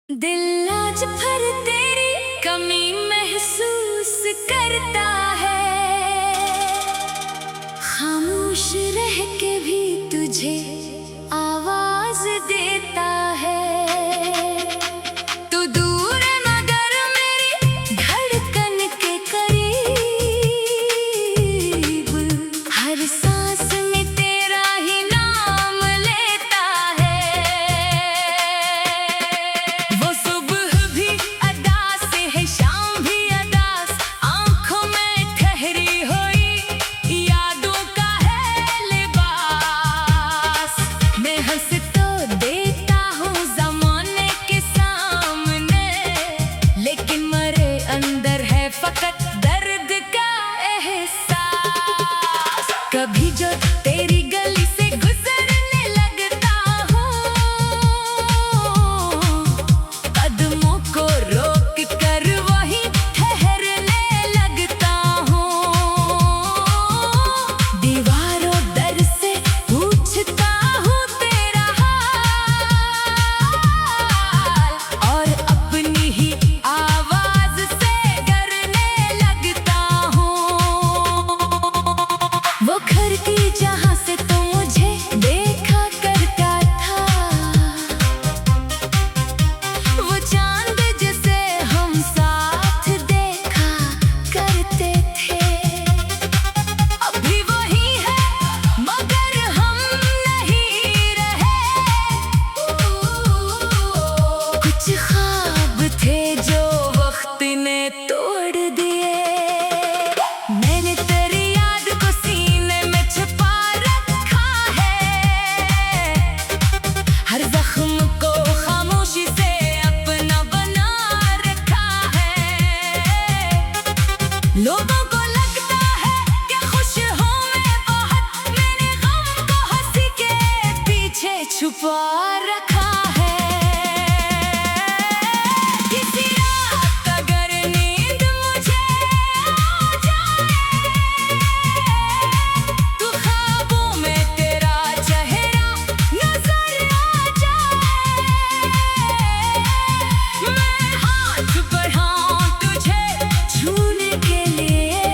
दिल आज भर तेरी कमी महसूस करता है, खामोश रह के भी तुझे आवाज देता है। तू दूर मगर मेरी धड़कन के करीब, हर सांस में तेरा ही नाम लेता है। वो सुबह भी अदास है, शाम भी अदास, आंखों में ठहरी हुई यादों का है लिबास। मैं हंस तो देता हूँ ज़माने के सामने, लेकिन मरे अंदर है फकत दर्द का एहसास। कभी जो तेरी गली से गुजरने लगता हूँ, कदमों को रोक कर वहीं ठहरने लगता हूँ। दीवारों दर से पूछता हूँ तेरा हाल, और अपनी ही आवाज से डरने लगता हूँ। वो खिड़की जहाँ से तू मुझे देखा करता था, वो चांद जिसे हम साथ देखा करते थे, अभी वही है मगर हम नहीं रहे। कुछ ख्वाब थे जो वक्त ने तोड़ दिए, मैंने तेरी याद को सीने में छुपा रखा है। हर जख्म को खामोशी से अपना बना रखा है। लोगों को लगता है कि खुश हूँ मैं बहुत, मैंने गम को हंसी के पीछे छुपा रखा है। किसी रात अगर नींद मुझे आ जाए, तो ख्वाबों में तेरा चेहरा नजर आ जाए। मैं हाथ बढ़ाऊं तुझे छूने के लिए,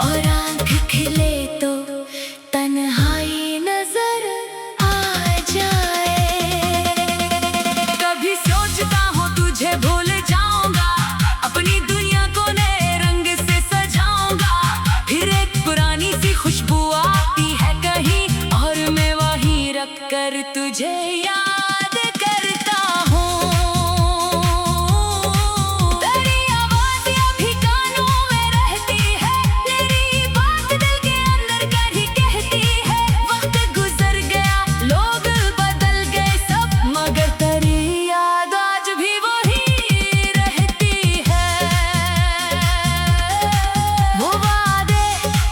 और आँख खिले तो तन्हाई नजर आ जाए। कभी सोचता हूँ तुझे भूल जाऊंगा, अपनी दुनिया को नए रंग से सजाऊंगा। फिर एक पुरानी सी खुशबू आती है कहीं, और मैं वहीं रख कर तुझे याद करता हूँ। तेरी आवाज़ अभी कानों में रहती है, तेरी बात दिल के अंदर कहीं कहती है। वक्त गुजर गया, लोग बदल गए सब, मगर तेरी याद आज भी वही रहती है। वो वादे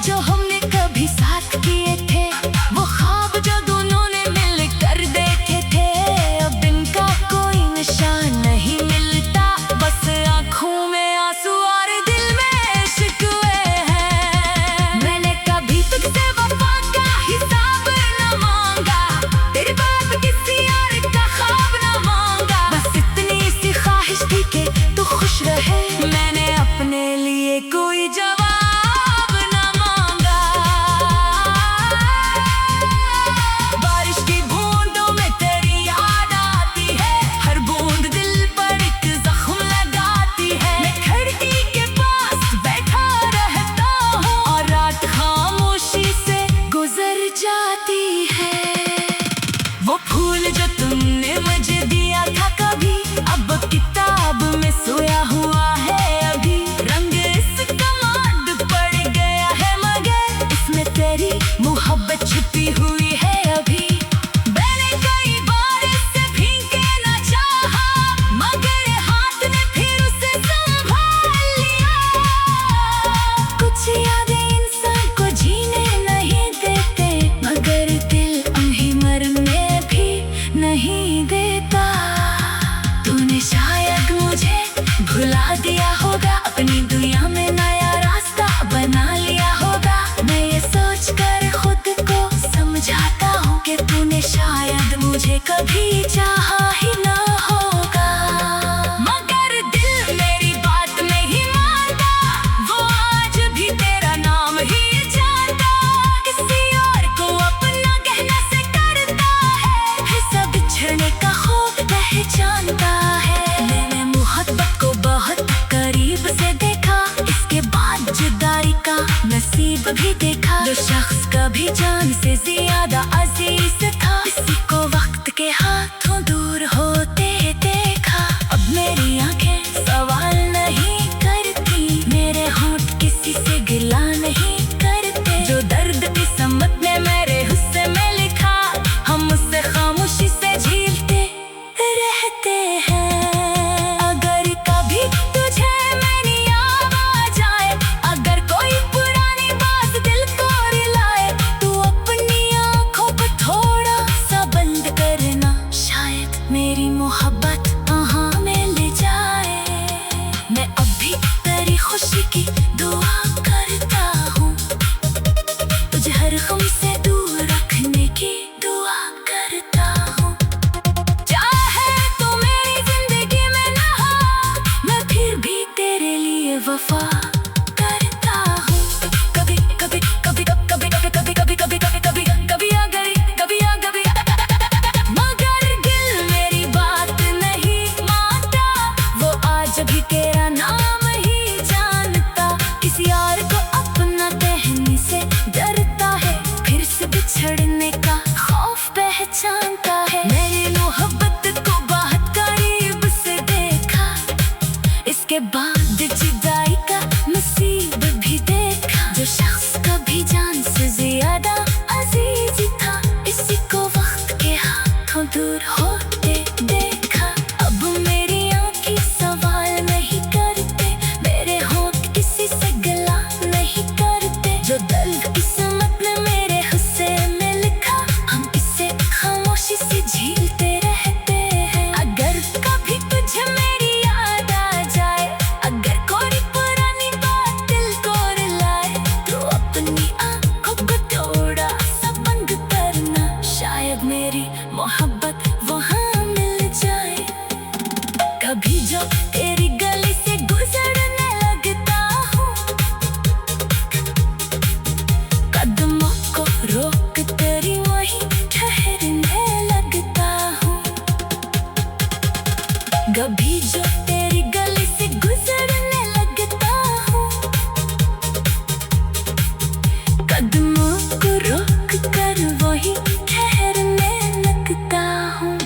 जो हमने कभी साथ किए थे, वो ख्वाब जो दोनों ने मिलकर देखे थे, अब इनका कोई निशान नहीं मिलता। बस आँखों में आंसू और दिल में शिकवे हैं। मैंने कभी तुझसे वफा का हिसाब न मांगा, तेरे बाद किसी और का ख्वाब न मांगा। बस इतनी सी ख्वाहिश थी कि तू खुश रहे, मैंने अपने लिए कोई जवाब न मांगा। बारिश की बूंदों में तेरी याद आती है, हर बूंद दिल पर एक जख्म लगाती है। मैं खिड़की के पास बैठा रहता हूँ, और रात खामोशी से गुजर जाती है। वो फूल जो तुमने मुझे दिया था कभी, अब किताब में सोया हुआ है अभी। रंग इसका मांद पड़ गया है, मगर इसमें तेरी मोहब्बत छुपी हुई है अभी। मैंने कई बार इससे भीग के न चाहा, मगर हाथ ने फिर उसे संभाल लिया। कुछ यादें इंसान को जीने नहीं देते, मगर दिल उन्हें मरने भी नहीं देता। तूने शायद मुझे भुला दिया होगा, अपनी दुनिया में नया रास्ता बना लिया होगा। मैं ये सोच कर खुद को समझाता हूँ कि तूने शायद मुझे कभी चाहा ही ना। कभी देखा जो शख्स कभी जान से ज्यादा अजीज था, किसी को वक्त के हाथों दूर होते देखा। अब मेरी आंखें सवाल नहीं करती, मेरे होंठ किसी से गिला नहीं करते। जो दर्द की सम्मत ने मेरे हिस्से में लिखा, हम उससे खामोशी से झीलते रहते हैं। अगर कभी तुझे मेरी याद आ जाए, अगर कोई पुरानी बात दिल को रिलाए, तू अपनी आंखों को थोड़ा सा बंद करना, शायद मेरी मोहब्बत वहाँ में ले जाए। मैं अभी तेरी खुशी की दुआ करता हूँ, तुझे हर गम से दूर रखने की दुआ करता हूँ। चाहे तू मेरी जिंदगी में ना हो, मैं फिर भी तेरे लिए वफा करता हूँ। कभी कभी कभी कभी कभी कभी कभी कभी कभी कभी कभी आ गई, कभी आ गई, मगर दिल मेरी बात नहीं मानता, वो आज भी तेरा नाम ही जानता। किसी यार को अपना कहने से डरता है, फिर से बिछड़ने का खौफ पहचानता है। मेरी मोहब्बत को बहुत करीब से देखा, इसके बाद जुदाई का नसीब भी देखा। जो शख्स कभी जान से ज्यादा अजीज था, इसी को वक्त के हाथों दूर होते देखा। अब मेरी आंखें सवाल नहीं करते, मेरे होंठ किसी से गिला नहीं करते। जो दर्द किस्मत ने मेरे हिस्से में लिखा, हम इसे खामोशी से झीलते रहते हैं। अगर कभी तुझे मेरी याद आ जाए, अगर कोई पुरानी बात दिल को रिलाए, तो अपनी आंखों को थोड़ा सा बंद करना, शायद मेरी मोहब्बत वहाँ मिल जाए। कभी जो तेरी गली से गुजरने लगता हूँ, कदमों को रोक तेरी वहीं ठहरने लगता हूँ। कभी जो तेरी गली से गुजरने लगता हूँ, कदमों को रोक कर वहीं ठहरने लगता हूँ।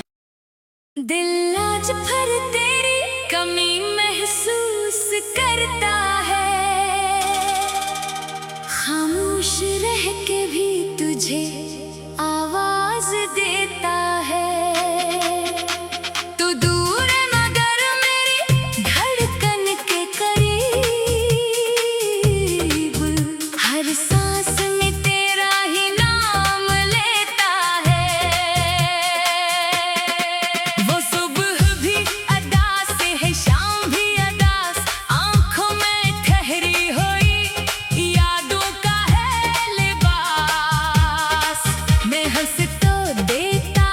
दिल आज फिर तेरी कमी महसूस करता है, खामोश रह के भी तुझे आवाज देता है। तू दूर मगर मेरी धड़कन के करीब, हर सांस में तेरा ही नाम लेता है। वो सुबह भी अदा से है, शाम भी अदास, आंखों में ठहरी हुई यादों का है लिबास। मैं हंस तो देता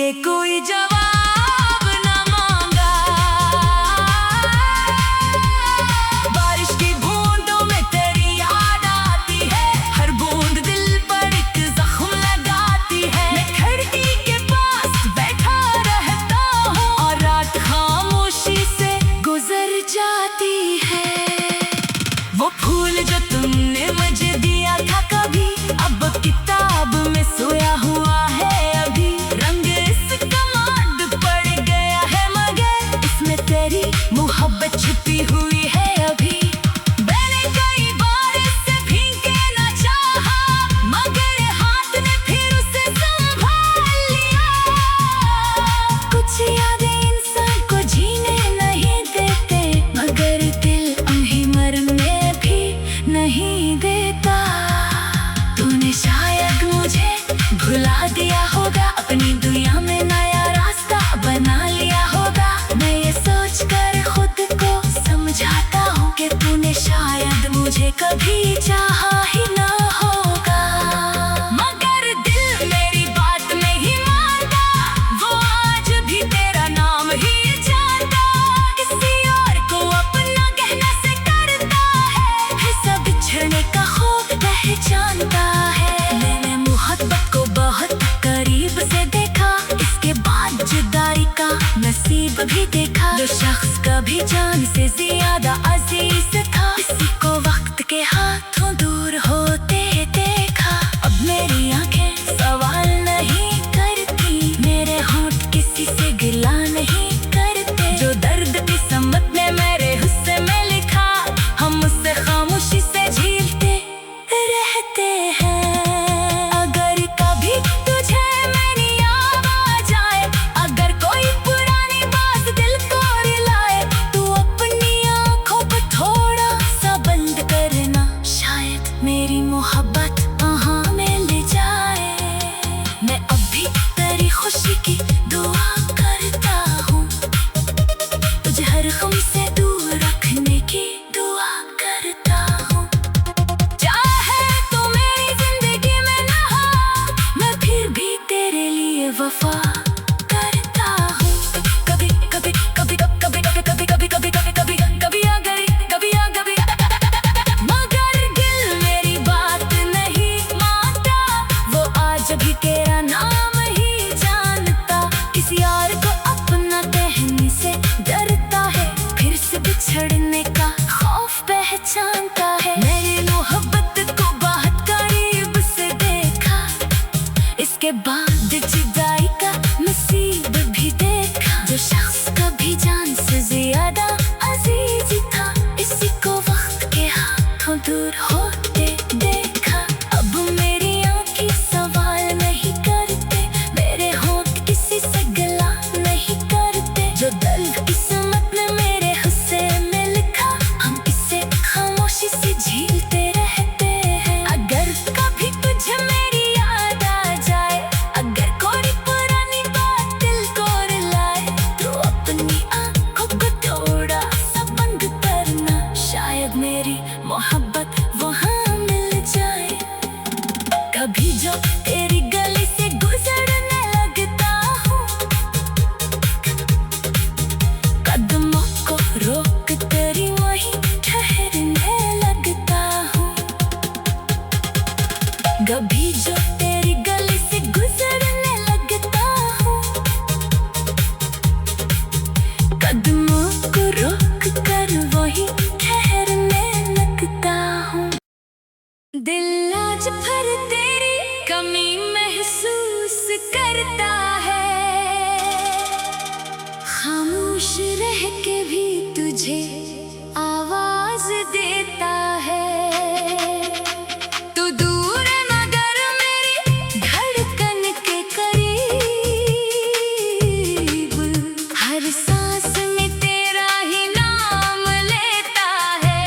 लिए कोई जवाब न मांगा। बारिश की बूंदों में तेरी याद आती है, हर बूंद दिल पर एक जख्म लगाती है। मैं खिड़की के पास बैठा रहता हूँ और रात खामोशी से गुजर जाती है। वो फूल जो तुमने मुझे दिया था कभी, अब किताब में सोया हुआ है अभी। रंग इसका माद पड़ गया है मगर इसमें तेरी मोहब्बत छुपी हुई है अभी। मैंने कई बार इससे भीग के ना चाहा, मगर हाथ ने फिर उसे संभाल लिया। कुछ यादें इंसान को जीने नहीं देते, मगर दिल उन्हें मरने भी नहीं देता। तूने शायद मुझे भुला दिया होगा, अपनी दुनिया में नया रास्ता बना लिया होगा। मैं ये सोच कर खुद को समझाता हूँ कि तूने शायद मुझे कभी चाहा ही ना होगा। मगर दिल मेरी बात नहीं मानता, वो आज भी तेरा नाम ही जानता। किसी और को अपना कहना से डरता है, फिर सब बिछड़ने का खौफ पहचानता है। मैंने मोहब्बत को बहुत करीब से देखा, इसके बाद जुदाई का नसीब भी देखा। जो शख्स कभी जान से ज्यादा अजीज था, किसी को वक्त के हाथों दूर होते देखा। अब मेरी आंखें सवाल नहीं करती, मेरे होंठ किसी से गिला नहीं करते। जो दर्द की सम्मत ने मेरे हिस्से में लिखा, हम उससे खामोशी से झीलते रहते हैं। अगर कभी तुझे मेरी याद आ जाए, अगर कोई पुरानी बात दिल को रुलाए, तू अपनी आंखों को थोड़ा सा बंद करना, शायद मेरी मोहब्बत वहाँ मिल जाए। मैं अभी तेरी खुशी की दुआ करता हूँ, तुझे हर गम से दूर रखने की दुआ करता हूँ। चाहे तो मेरी जिंदगी में ना हो, मैं फिर भी तेरे लिए वफा करता हूँ। कभी कभी कभी कभी कभी कभी कभी कभी कभी कभी कभी आ गई, कभी आ कभी, मगर दिल मेरी बात नहीं मानता। वो आज भी तेरा नाम ही जानता। किसी और को अपना कहने से डरता है, फिर से बिछड़ने का खौफ पहचानता है। मेरी मोहब्बत को बहुत करीब से देखा, इसके बाद जुदाई का नसीब भी देखा। जो शख्स कभी जान से ज्यादा अजीज था, इसी को वक्त के हाथों दूर होते देखा। अब मेरी आंखें सवाल नहीं करते, मेरे होंठ किसी से गिला नहीं करते। जो दर्द किस्मत ने मेरे हिस्से में लिखा, हम इसे खामोशी से झीलते रहते हैं। अगर कभी तुझे मेरी याद आ जाए, अगर कोई पुरानी बात दिल को रुलाए, तो अपनी आंखों को थोड़ा सा बंद करना, शायद मेरी मोहब्बत वहाँ मिल जाए। कभी जो तेरी गली से गुजरने लगता हूँ, कदमों को रोक तेरी वहीं ठहरने लगता हूँ। कभी जो तेरी गली से गुजरने लगता हूँ, कदमों को रोक कर वहीं ठहरने लगता हूँ। दिल आज फिर तेरी कमी महसूस करता है, खामोश रह के भी तुझे आवाज देता है। तू दूर मगर मेरी धड़कन के करीब, हर सांस में तेरा ही नाम लेता है।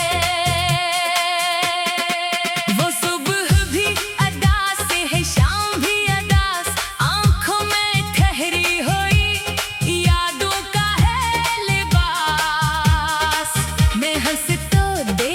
वो सुबह भी अदास है, शाम भी अदास, आंखों में ठहरी हुई यादों का है लिबास। मैं हंस तो दे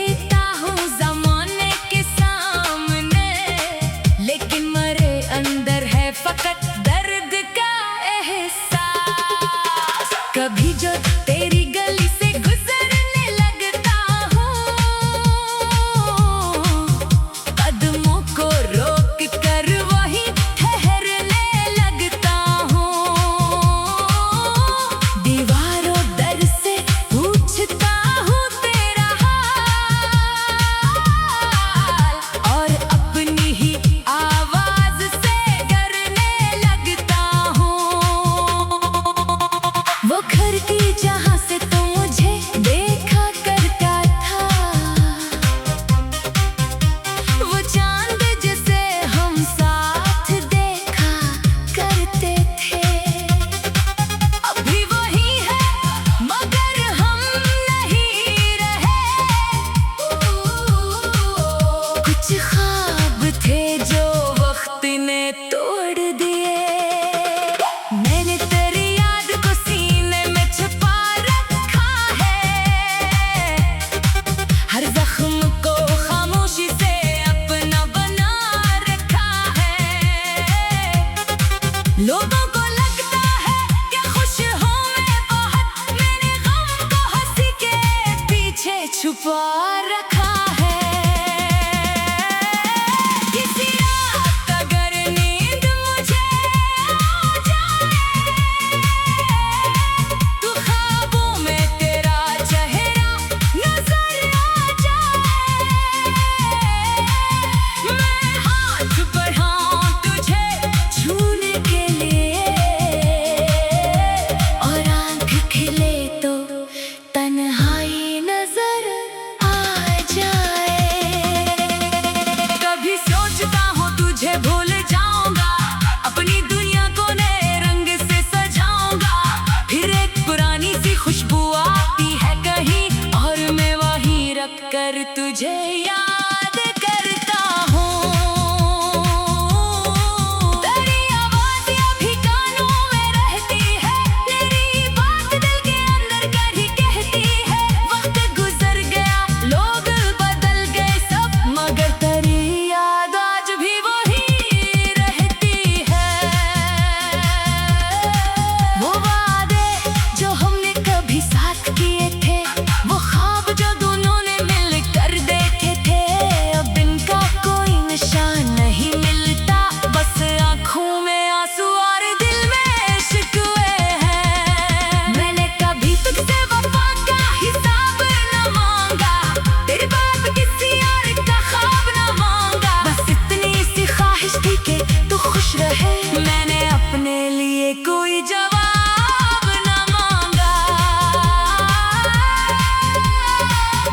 खुश रहे। मैंने अपने लिए कोई जवाब न मांगा।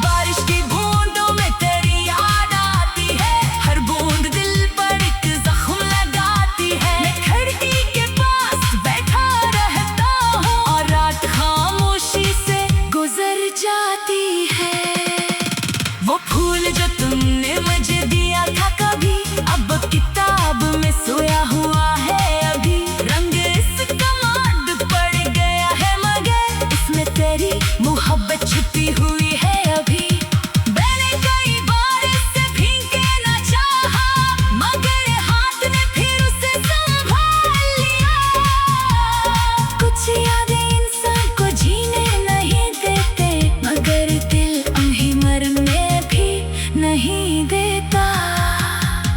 बारिश की बूंदों में तेरी याद आती है, हर बूंद दिल पर एक जख्म लगाती है। मैं खिड़की के पास बैठा रहता हूँ और रात खामोशी से गुजर जाती है। वो फूल जो तुमने मुझे दिया था कभी, अब किताब में सोया हुआ है अभी। रंग इसका माद पड़ गया है मगर इसमें तेरी मोहब्बत छुपी हुई है अभी। मैंने कई बार इससे भीग के ना चाहा, मगर हाथ ने फिर उसे संभाल लिया। कुछ यादें इंसान को जीने नहीं देते, मगर दिल उन्हें मरने भी नहीं देता।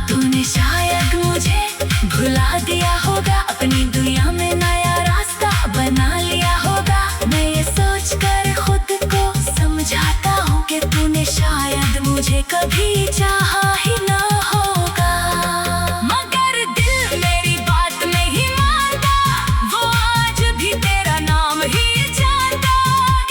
तूने शायद मुझे भुला दिया होगा, अपनी दुनिया में नया रास्ता बना लिया होगा। मैं ये सोच कर खुद को समझाता हूँ कि तूने शायद मुझे कभी चाहा ही ना होगा। मगर दिल मेरी बात नहीं मानता, वो आज भी तेरा नाम ही जानता।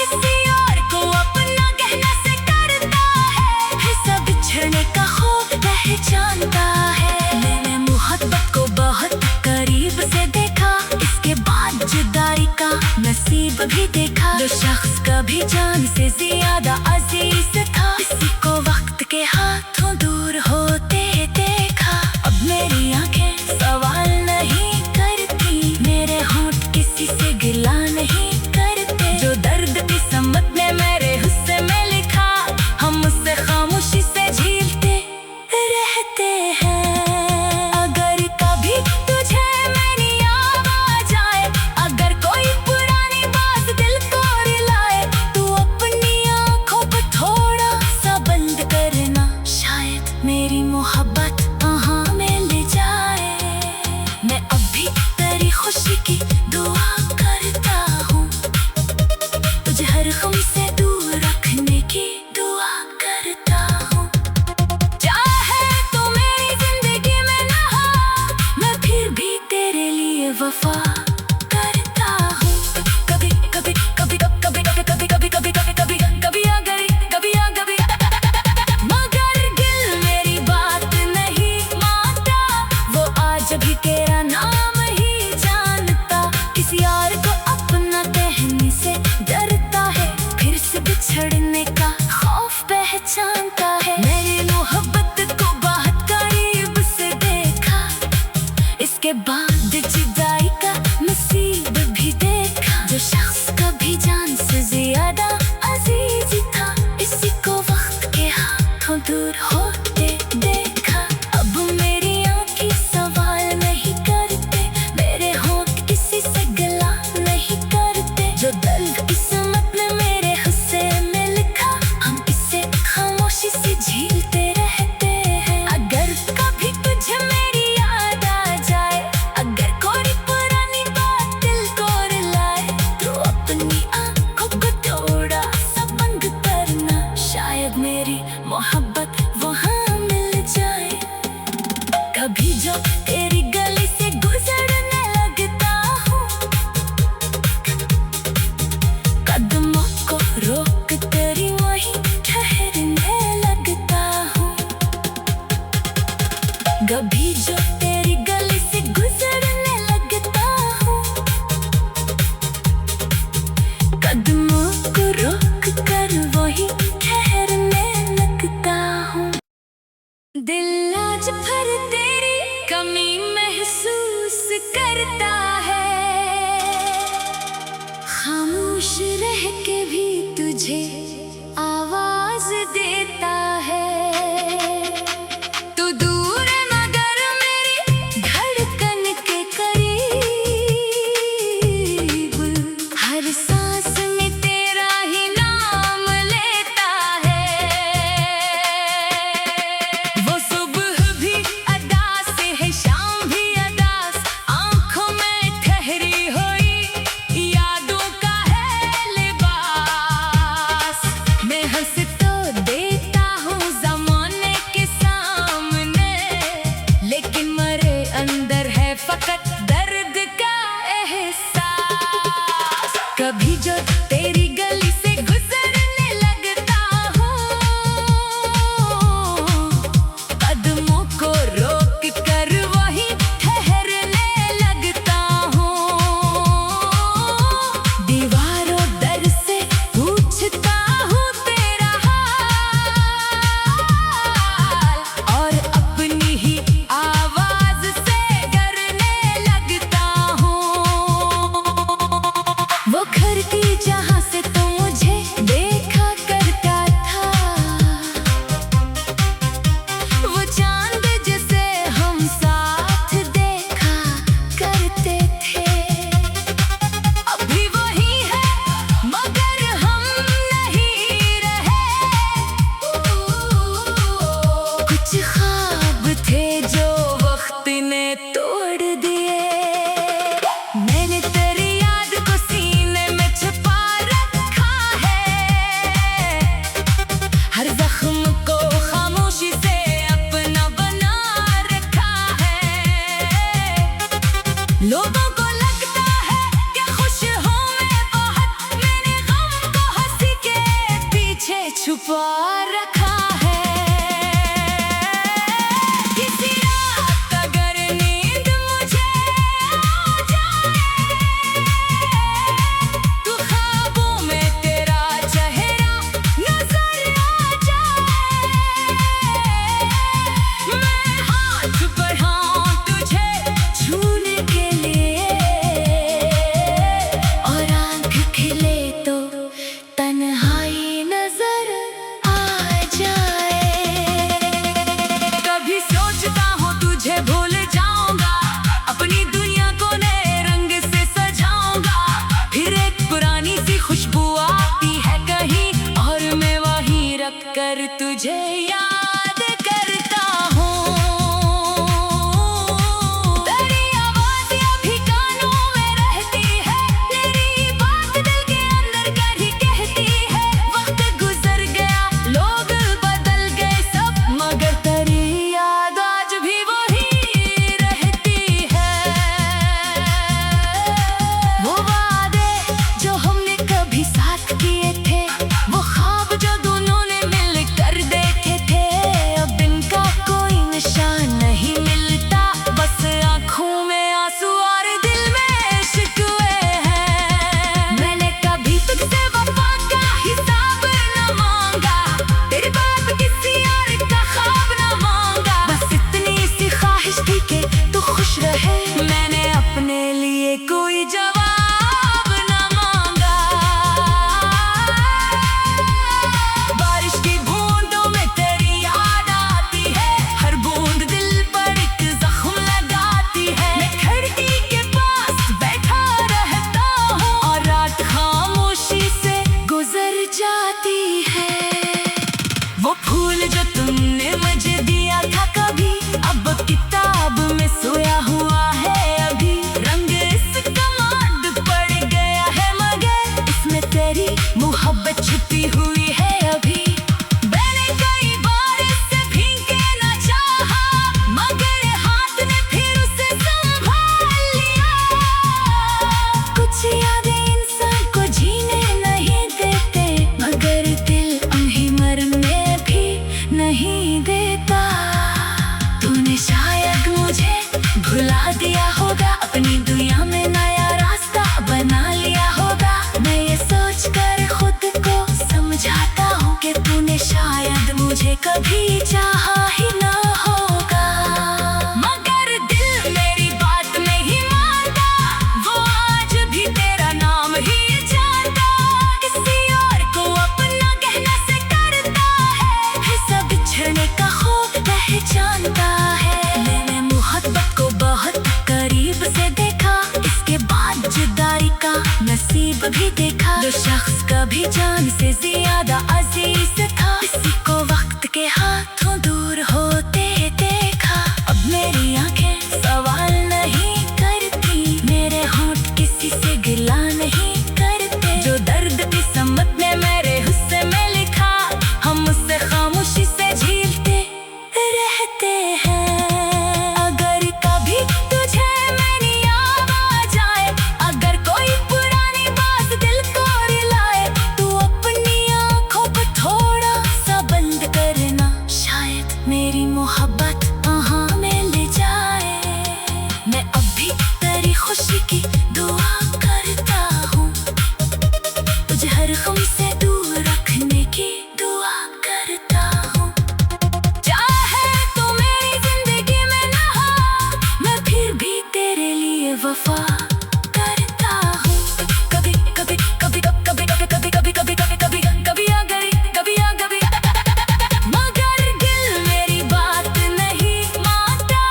किसी और को अपना कहना से करता है, फिर सब बिछड़ने का खौफ पहचानता है। मैंने मोहब्बत को बहुत करीब से देखा, इसके बाद जुदाई का नसीब भी देखा। जो शख्स कभी जान से ज्यादा अजीज था, किसी को वक्त के हाथों दूर होते देखा। अब मेरी आंखें सवाल नहीं करती, मेरे होंठ किसी से गिला नहीं करते। जो दर्द किस्मत ने मेरे हिस्से में लिखा, हम उससे खामोशी से झेलते रहते हैं। अगर कभी तुझे मेरी याद आ जाए, अगर कोई पुरानी बात दिल को रुलाए, तू अपनी आंखों को थोड़ा सा बंद करना, शायद मेरी मोहब्बत वहाँ मिल जाए। मैं अब भी तेरी खुशी की दुआ करता हूँ, तुझे हर गम से दूर रखने की दुआ करता हूँ। चाहे तू मेरी जिंदगी में ना हो, मैं फिर भी तेरे लिए वफा करता हूँ। कभी कभी कभी कभी कभी कभी कभी कभी कभी कभी कभी आ गई, कभी आ गई, मगर दिल मेरी बात नहीं मानता। वो आज भी तेरा नाम ही जानता। किसी और को अपना कहने से डरता है, फिर से बिछड़ने का खौफ पहचानता है। मेरी मोहब्बत को बहुत करीब से देखा, इसके बाद जुदाई का नसीब भी देखा। जो शख्स कभी जान से ज्यादा अजीज था, इसी को वक्त के हाथों दूर होते देखा। अब मेरी आंखें सवाल नहीं करते, मेरे होंठ किसी से गिला नहीं करते। जो दर्द किस्मत ने मेरे हिस्से में लिखा, हम इसे खामोशी से झेलते रहते हैं। अगर कभी तुझे मेरी याद आ जाए, अगर कोई पुरानी बात दिल को रुलाए, तो अपनी आंखों को थोड़ा सा बंद करना, शायद मेरी मोहब्बत वहाँ मिल जाए। कभी जो तेरी गली से गुजरने लगता हूँ, कदमों को रोक तेरी वहीं ठहरने लगता हूँ। कभी जो तेरी गली से गुजरने लगता हूँ, कदमों को रोक कर वहीं ठहरने लगता हूँ। दिल आज फिर तेरी कमी महसूस करता है, खामोश रह के भी तुझे आवाज देता है। तू दूर है मगर मेरी धड़कन के करीब, हर सांस में तेरा ही नाम लेता है। वो सुबह भी अदास है, शाम भी अदास, आंखों में ठहरी हुई यादों का है लिबास। मैं हंस तो देता लोगों को लगता है कि खुश हूँ मैं बहुत, मैंने गम को हंसी के पीछे छुपा रखा है। किसी रात अगर नींद मुझे आ जाए, तो ख्वाबों में तेरा चेहरा नजर आ जाए। मैं हाथ बढ़ाऊं तुझे छूने के लिए, और आँख खिले तो तन्हाई नजर आ जाए। कभी सोचता हूँ तुझे भूल जाऊंगा, अपनी दुनिया को नए रंग से सजाऊंगा। फिर एक पुरानी सी खुशबू आती है कहीं, और मैं वहीं रख कर तुझे याद करता हूँ। तेरी आवाज़ अभी कानों में रहती है, तेरी बात दिल के अंदर कहीं कहती है। वक्त गुजर गया, लोग बदल गए सब, मगर तेरी याद आज भी वही रहती है। वो वादे जो हमने कभी साथ किए थे, वो ख्वाब जो दोनों ने मिल कर देखे थे, अब इनका कोई निशान नहीं मिलता। बस आँखों में आंसू और दिल में शिकवे हैं। मैंने कभी तुझसे वफा का हिसाब न मांगा, तेरे बाद किसी और का ख्वाब न मांगा। बस इतनी सी ख्वाहिश थी कि तू खुश रहे, मैंने अपने लिए कोई जवाब न मांगा। बारिश की बूंदों में तेरी याद आती है, हर बूंद दिल पर एक जख्म लगाती है। मैं खिड़की के पास बैठा रहता हूँ, और रात खामोशी से गुजर जाती है। वो फूल जो तुमने मुझे दिया था कभी, अब किताब में सोया हुआ है अभी। रंग इसका मांद पड़ गया है, मगर इसमें तेरी मोहब्बत छुपी हुई है अभी। मैंने कई बार इससे भीग के न चाहा, मगर हाथ ने फिर उसे संभाल लिया। कुछ यादें इंसान को जीने नहीं देते, मगर दिल उन्हें मरने भी नहीं देता। तूने शायद मुझे भुला दिया होगा, अपनी दुनिया में नया रास्ता बना लिया होगा। मैं ये सोच कर खुद को समझाता हूँ कि तूने शायद मुझे कभी चाहा ही ना होगा। मगर दिल मेरी बात नहीं मानता, वो आज भी तेरा नाम ही जानता। किसी और को अपना कहना से डरता है, फिर सब बिछड़ने का खौफ पहचानता है। मैंने मोहब्बत को बहुत करीब से देखा, इसके बाद जुदाई का नसीब भी देखा। जो शख्स कभी जान से ज्यादा अजीज था, किसी को वक्त के हाथों दूर होते देखा। अब मेरी आंखें सवाल नहीं करती, मेरे होंठ किसी से गिला नहीं करते। जो दर्द की सम्मत ने मेरे हिस्से में लिखा, हम उससे खामोशी से झीलते रहते हैं। अगर कभी तुझे मेरी याद आ जाए, अगर कोई पुरानी बात दिल को रिलाए, तू अपनी आँखों को थोड़ा सा बंद करना, शायद मेरी मोहब्बत वहाँ में ले जाए। मैं अब भी तेरी खुशी की दुआ करता हूँ, तुझे हर गम से दूर रखने की दुआ करता हूँ। चाहे तू मेरी जिंदगी में ना हो, मैं फिर भी तेरे लिए वफा करता हूँ। कभी कभी कभी कभी कभी कभी कभी कभी कभी कभी कभी आ गई, कभी आ गई, मगर दिल मेरी बात नहीं मानता।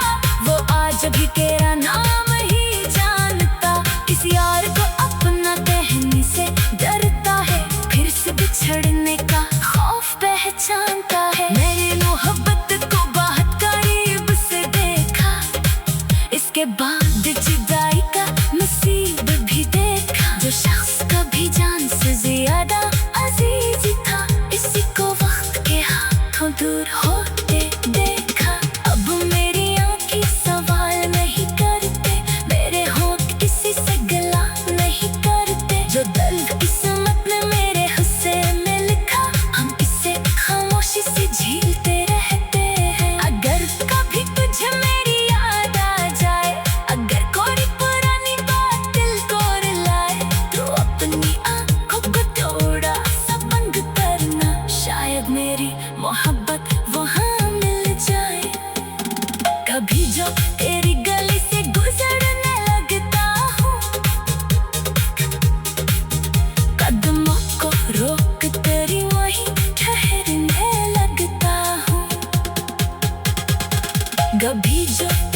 वो आज भी तेरा नाम ही जानता, किसी और को अपना कहने से डरता है, फिर से बिछड़ने का खौफ पहचानता है। मेरी मोहब्बत को बहुत करीब से देखा, इसके बाद जुदाई का नसीब भी देखा। जो शख्स कभी जान से ज्यादा अजीज था, इसी को वक्त के हाथों दूर होते देखा। अब मेरी आँखें सवाल नहीं करते, मेरे होंठ कभी जो